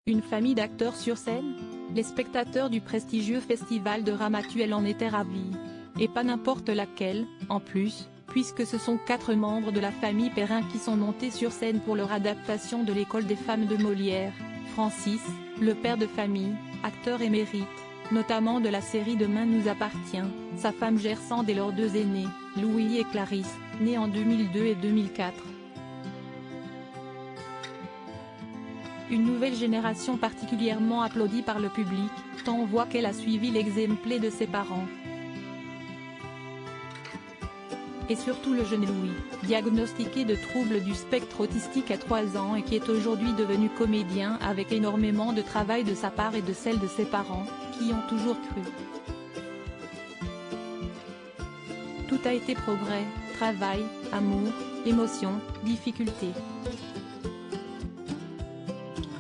Une famille d'acteurs sur scène? Les spectateurs du prestigieux festival de Ramatuelle en étaient ravis. Et pas n'importe laquelle, en plus, puisque ce sont 4 membres de la famille Perrin qui sont montés sur scène pour leur adaptation de l'École des femmes de Molière. Francis, le père de famille, acteur émérite, notamment de la série Demain nous appartient, sa femme Gersande et leurs 2 aînés, Louis et Clarisse, nés en 2002 et 2004. Une nouvelle génération particulièrement applaudie par le public, tant on voit qu'elle a suivi l'exemple de ses parents. Et surtout le jeune Louis, diagnostiqué de troubles du spectre autistique à 3 ans et qui est aujourd'hui devenu comédien avec énormément de travail de sa part et de celle de ses parents, qui y ont toujours cru. Tout a été progrès, travail, amour, émotion, difficulté.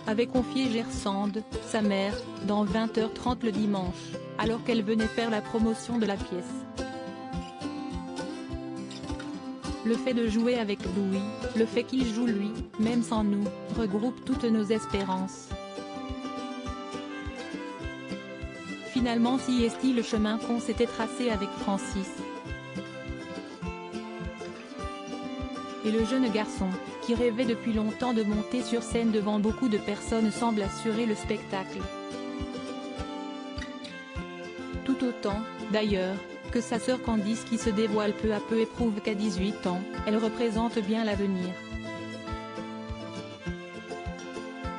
Avait confié Gersande, sa mère, dans 20h30 le dimanche, alors qu'elle venait faire la promotion de la pièce. Le fait de jouer avec Louis, le fait qu'il joue lui, même sans nous, regroupe toutes nos espérances. Finalement si est-il le chemin qu'on s'était tracé avec Francis. Et le jeune garçon, qui rêvait depuis longtemps de monter sur scène devant beaucoup de personnes semble assurer le spectacle. Tout autant, d'ailleurs, que sa sœur Candice qui se dévoile peu à peu et prouve qu'à 18 ans, elle représente bien l'avenir.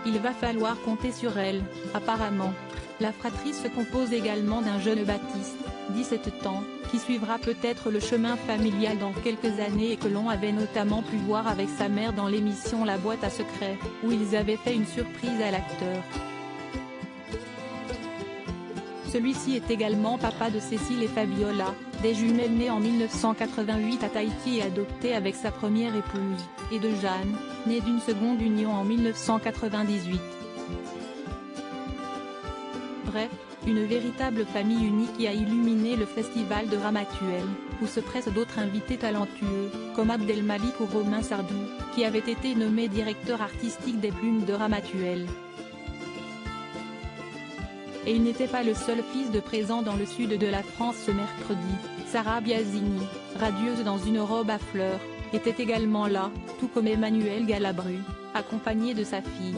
Il va falloir compter sur elle, apparemment. La fratrie se compose également d'un jeune Baptiste, 17 ans, qui suivra peut-être le chemin familial dans quelques années et que l'on avait notamment pu voir avec sa mère dans l'émission La Boîte à Secrets, où ils avaient fait une surprise à l'acteur. Celui-ci est également papa de Cécile et Fabiola, des jumelles nées en 1988 à Tahiti et adoptées avec sa première épouse, et de Jeanne, née d'une seconde union en 1998. Bref, une véritable famille unique qui a illuminé le festival de Ramatuelle, où se pressent d'autres invités talentueux, comme Abdelmalik ou Romain Sardou, qui avait été nommé directeur artistique des Plumes de Ramatuelle. Et il n'était pas le seul fils de présent dans le sud de la France ce mercredi. Sarah Biasini, radieuse dans une robe à fleurs, était également là, tout comme Emmanuel Galabru, accompagné de sa fille.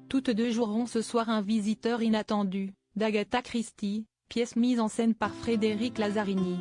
Toutes deux joueront ce soir Un visiteur inattendu, d'Agatha Christie, pièce mise en scène par Frédéric Lazzarini.